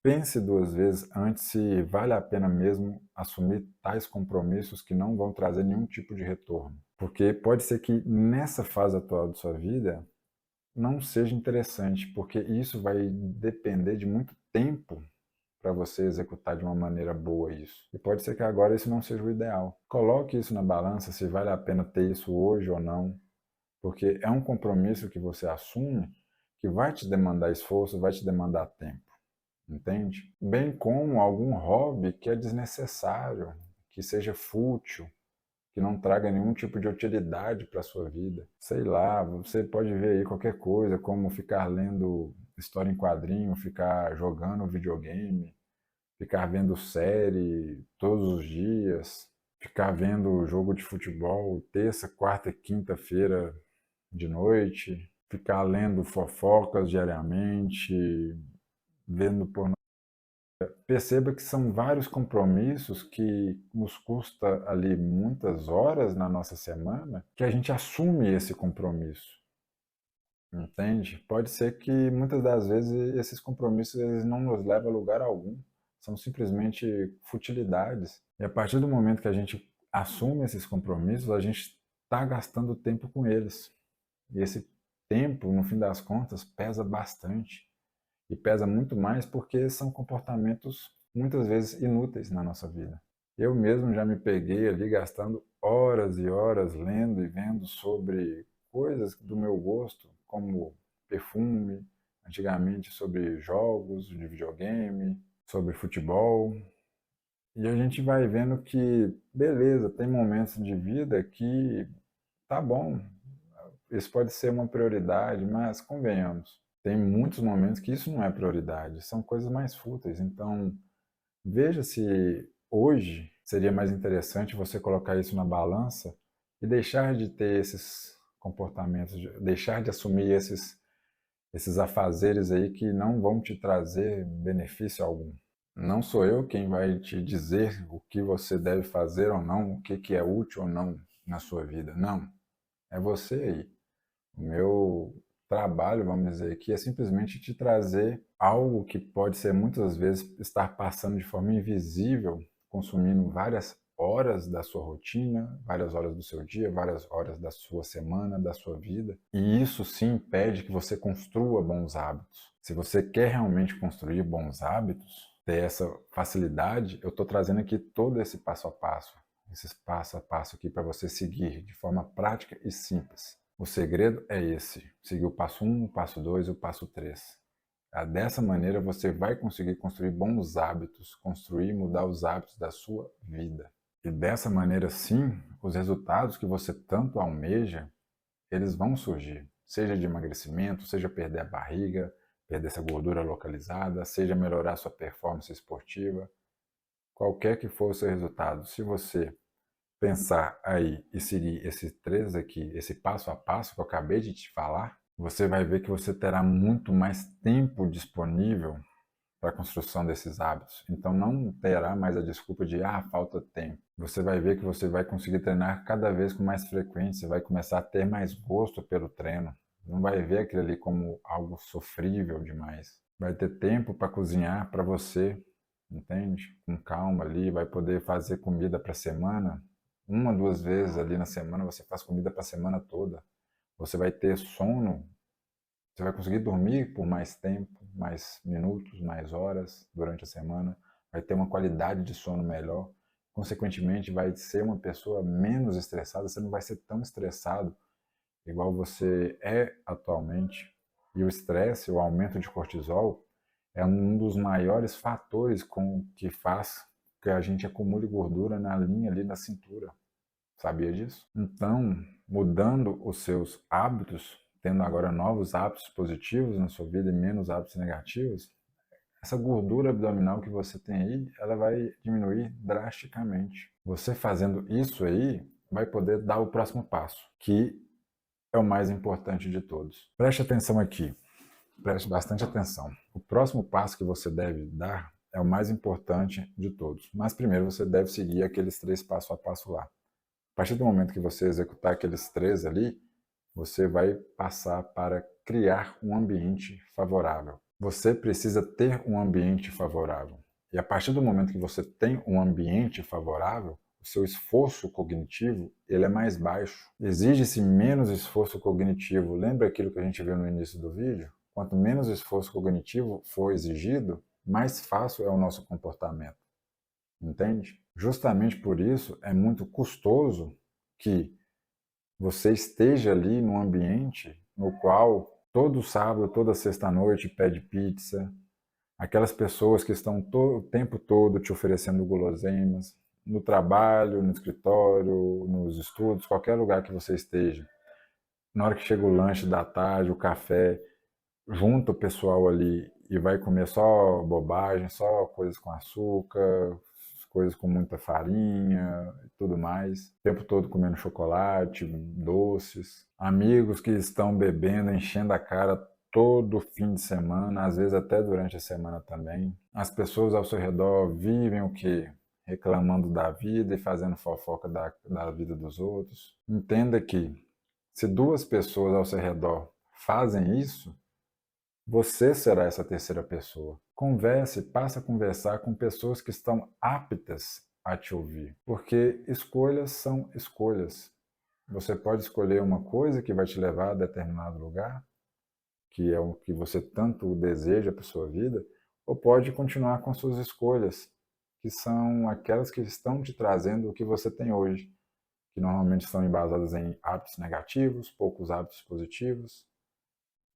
pense duas vezes antes se vale a pena mesmo assumir tais compromissos que não vão trazer nenhum tipo de retorno. Porque pode ser que nessa fase atual da sua vida, não seja interessante, porque isso vai depender de muito tempo para você executar de uma maneira boa isso. E pode ser que agora isso não seja o ideal. Coloque isso na balança se vale a pena ter isso hoje ou não, porque é um compromisso que você assume que vai te demandar esforço, vai te demandar tempo, entende? Bem como algum hobby que é desnecessário, que seja fútil, que não traga nenhum tipo de utilidade para a sua vida. Sei lá, você pode ver aí qualquer coisa, como ficar lendo história em quadrinho, ficar jogando videogame, ficar vendo série todos os dias, ficar vendo jogo de futebol terça, quarta e quinta-feira de noite, ficar lendo fofocas diariamente, vendo pornografia. Perceba que são vários compromissos que nos custa ali muitas horas na nossa semana que a gente assume esse compromisso, entende? Pode ser que muitas das vezes esses compromissos eles não nos levam a lugar algum, são simplesmente futilidades. E a partir do momento que a gente assume esses compromissos, a gente está gastando tempo com eles. E esse tempo, no fim das contas, pesa bastante. E pesa muito mais porque são comportamentos muitas vezes inúteis na nossa vida. Eu mesmo já me peguei ali gastando horas e horas lendo e vendo sobre coisas do meu gosto, como perfume, antigamente sobre jogos de videogame, sobre futebol. E a gente vai vendo que, beleza, tem momentos de vida que tá bom, isso pode ser uma prioridade, mas convenhamos, tem muitos momentos que isso não é prioridade, são coisas mais fúteis. Então, veja se hoje seria mais interessante você colocar isso na balança e deixar de ter esses comportamentos, deixar de assumir esses afazeres aí que não vão te trazer benefício algum. Não sou eu quem vai te dizer o que você deve fazer ou não, o que é útil ou não na sua vida. Não, é você aí. O meu trabalho, vamos dizer aqui, é simplesmente te trazer algo que pode ser muitas vezes estar passando de forma invisível, consumindo várias horas da sua rotina, várias horas do seu dia, várias horas da sua semana, da sua vida. E isso sim impede que você construa bons hábitos. Se você quer realmente construir bons hábitos, ter essa facilidade, eu estou trazendo aqui todo esse passo a passo, esses passo a passo aqui para você seguir de forma prática e simples. O segredo é esse, seguir o passo 1, o passo 2 e o passo 3. Dessa maneira você vai conseguir construir bons hábitos, construir e mudar os hábitos da sua vida. E dessa maneira sim, os resultados que você tanto almeja, eles vão surgir. Seja de emagrecimento, seja perder a barriga, perder essa gordura localizada, seja melhorar sua performance esportiva, qualquer que for o seu resultado, se você pensar aí e seguir esses três aqui, esse passo a passo que eu acabei de te falar, você vai ver que você terá muito mais tempo disponível para a construção desses hábitos. Então não terá mais a desculpa de falta tempo. Você vai ver que você vai conseguir treinar cada vez com mais frequência, vai começar a ter mais gosto pelo treino. Não vai ver aquilo ali como algo sofrível demais. Vai ter tempo para cozinhar para você, entende? Com calma ali, vai poder fazer comida para a semana. Uma, duas vezes ali na semana você faz comida para a semana toda. Você vai ter sono, você vai conseguir dormir por mais tempo, mais minutos, mais horas durante a semana. Vai ter uma qualidade de sono melhor. Consequentemente, vai ser uma pessoa menos estressada. Você não vai ser tão estressado igual você é atualmente. E o estresse, o aumento de cortisol, é um dos maiores fatores que faz que a gente acumule gordura na linha ali da cintura. Sabia disso? Então, mudando os seus hábitos, tendo agora novos hábitos positivos na sua vida e menos hábitos negativos, essa gordura abdominal que você tem aí, ela vai diminuir drasticamente. Você fazendo isso aí, vai poder dar o próximo passo, que é o mais importante de todos. Preste atenção aqui, preste bastante atenção. O próximo passo que você deve dar é o mais importante de todos. Mas primeiro você deve seguir aqueles 3 passo a passo lá. A partir do momento que você executar aqueles 3 ali, você vai passar para criar um ambiente favorável. Você precisa ter um ambiente favorável. E a partir do momento que você tem um ambiente favorável, o seu esforço cognitivo ele é mais baixo. Exige-se menos esforço cognitivo. Lembra aquilo que a gente viu no início do vídeo? Quanto menos esforço cognitivo for exigido, mais fácil é o nosso comportamento. Entende? Justamente por isso é muito custoso que você esteja ali num ambiente no qual todo sábado, toda sexta-noite pede pizza, aquelas pessoas que estão o tempo todo te oferecendo guloseimas, no trabalho, no escritório, nos estudos, qualquer lugar que você esteja. Na hora que chega o lanche da tarde, o café, junta o pessoal ali e vai comer só bobagem, só coisas com açúcar, coisas com muita farinha e tudo mais. O tempo todo comendo chocolate, doces. Amigos que estão bebendo, enchendo a cara todo fim de semana, às vezes até durante a semana também. As pessoas ao seu redor vivem o quê? Reclamando da vida e fazendo fofoca da vida dos outros. Entenda que se duas pessoas ao seu redor fazem isso, você será essa terceira pessoa. Converse, passe a conversar com pessoas que estão aptas a te ouvir, porque escolhas são escolhas. Você pode escolher uma coisa que vai te levar a determinado lugar, que é o que você tanto deseja para sua vida, ou pode continuar com suas escolhas, que são aquelas que estão te trazendo o que você tem hoje, que normalmente estão embasadas em hábitos negativos, poucos hábitos positivos.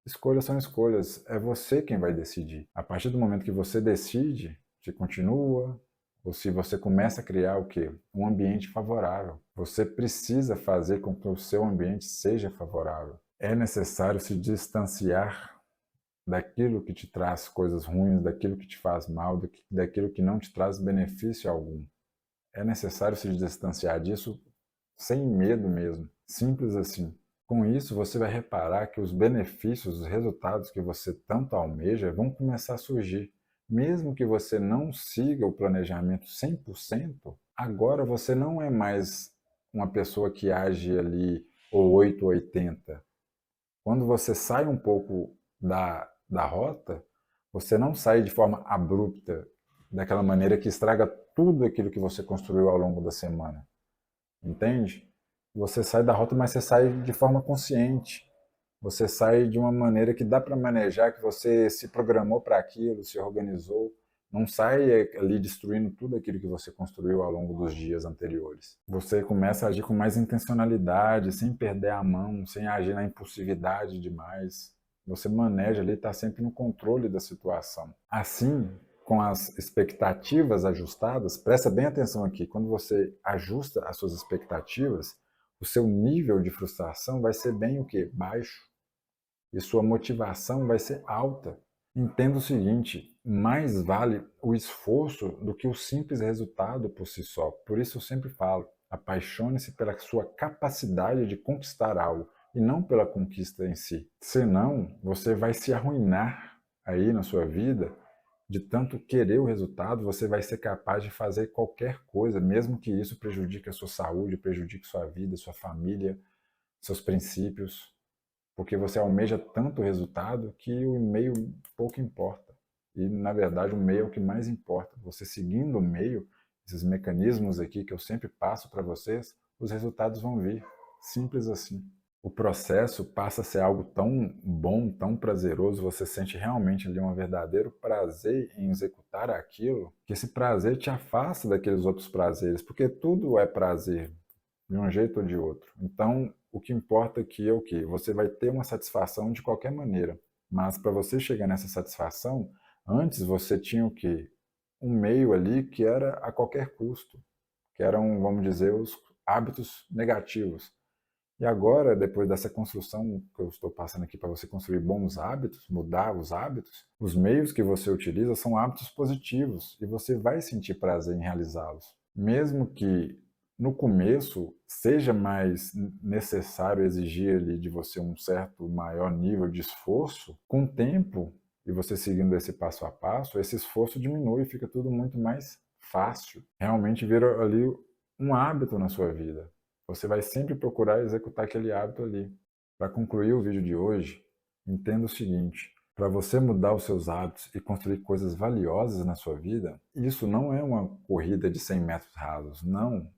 Escolhas são escolhas, é você quem vai decidir. A partir do momento que você decide, se continua, ou se você começa a criar o quê? Um ambiente favorável. Você precisa fazer com que o seu ambiente seja favorável. É necessário se distanciar daquilo que te traz coisas ruins, daquilo que te faz mal, daquilo que não te traz benefício algum. É necessário se distanciar disso sem medo mesmo. Simples assim. Com isso, você vai reparar que os benefícios, os resultados que você tanto almeja vão começar a surgir. Mesmo que você não siga o planejamento 100%, agora você não é mais uma pessoa que age ali ou 8 ou 80. Quando você sai um pouco da rota, você não sai de forma abrupta, daquela maneira que estraga tudo aquilo que você construiu ao longo da semana. Entende? Você sai da rota, mas você sai de forma consciente. Você sai de uma maneira que dá para manejar, que você se programou para aquilo, se organizou. Não sai ali destruindo tudo aquilo que você construiu ao longo dos dias anteriores. Você começa a agir com mais intencionalidade, sem perder a mão, sem agir na impulsividade demais. Você maneja ali, está sempre no controle da situação. Assim, com as expectativas ajustadas, presta bem atenção aqui, quando você ajusta as suas expectativas, o seu nível de frustração vai ser bem o quê? Baixo. E sua motivação vai ser alta. Entenda o seguinte, mais vale o esforço do que o simples resultado por si só. Por isso eu sempre falo, apaixone-se pela sua capacidade de conquistar algo e não pela conquista em si. Senão, você vai se arruinar aí na sua vida. De tanto querer o resultado, você vai ser capaz de fazer qualquer coisa, mesmo que isso prejudique a sua saúde, prejudique sua vida, sua família, seus princípios, porque você almeja tanto resultado que o meio pouco importa. E, na verdade, o meio é o que mais importa. Você seguindo o meio, esses mecanismos aqui que eu sempre passo para vocês, os resultados vão vir. Simples assim. O processo passa a ser algo tão bom, tão prazeroso, você sente realmente ali um verdadeiro prazer em executar aquilo, que esse prazer te afasta daqueles outros prazeres, porque tudo é prazer, de um jeito ou de outro. Então, o que importa aqui é o quê? Você vai ter uma satisfação de qualquer maneira, mas para você chegar nessa satisfação, antes você tinha o quê? Um meio ali que era a qualquer custo, que eram, vamos dizer, os hábitos negativos. E agora, depois dessa construção que eu estou passando aqui para você construir bons hábitos, mudar os hábitos, os meios que você utiliza são hábitos positivos e você vai sentir prazer em realizá-los. Mesmo que no começo seja mais necessário exigir ali de você um certo maior nível de esforço, com o tempo e você seguindo esse passo a passo, esse esforço diminui e fica tudo muito mais fácil. Realmente vira ali um hábito na sua vida. Você vai sempre procurar executar aquele hábito ali. Para concluir o vídeo de hoje, entenda o seguinte: para você mudar os seus hábitos e construir coisas valiosas na sua vida, isso não é uma corrida de 100 metros rasos, não.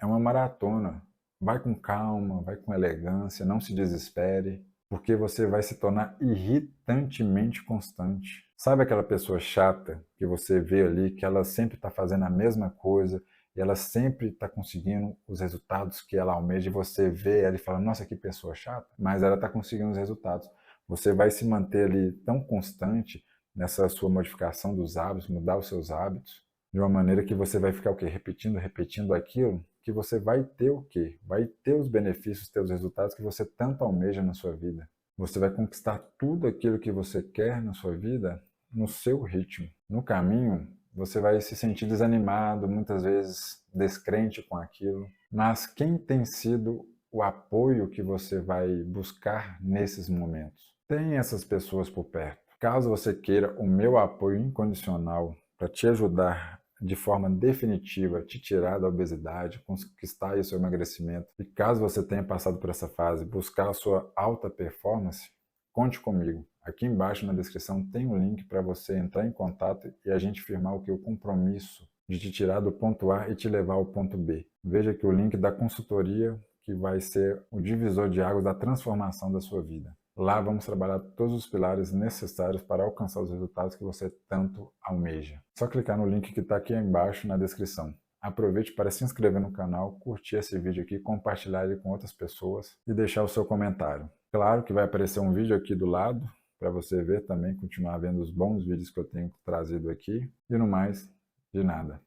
É uma maratona. Vai com calma, vai com elegância, não se desespere, porque você vai se tornar irritantemente constante. Sabe aquela pessoa chata que você vê ali, que ela sempre está fazendo a mesma coisa e ela sempre está conseguindo os resultados que ela almeja e você vê ela e fala, nossa, que pessoa chata, mas ela está conseguindo os resultados. Você vai se manter ali tão constante nessa sua modificação dos hábitos, mudar os seus hábitos, de uma maneira que você vai ficar o quê? Repetindo, repetindo aquilo, que você vai ter o quê? Vai ter os benefícios, ter os resultados que você tanto almeja na sua vida. Você vai conquistar tudo aquilo que você quer na sua vida no seu ritmo. No caminho, você vai se sentir desanimado, muitas vezes descrente com aquilo. Mas quem tem sido o apoio que você vai buscar nesses momentos? Tem essas pessoas por perto. Caso você queira o meu apoio incondicional para te ajudar de forma definitiva, te tirar da obesidade, conquistar o seu emagrecimento, e caso você tenha passado por essa fase, buscar a sua alta performance, conte comigo. Aqui embaixo na descrição tem um link para você entrar em contato e a gente firmar o compromisso de te tirar do ponto A e te levar ao ponto B. Veja que o link da consultoria que vai ser o divisor de águas da transformação da sua vida. Lá vamos trabalhar todos os pilares necessários para alcançar os resultados que você tanto almeja. Só clicar no link que está aqui embaixo na descrição. Aproveite para se inscrever no canal, curtir esse vídeo aqui, compartilhar ele com outras pessoas e deixar o seu comentário. Claro que vai aparecer um vídeo aqui do lado para você ver também, continuar vendo os bons vídeos que eu tenho trazido aqui. E no mais, de nada.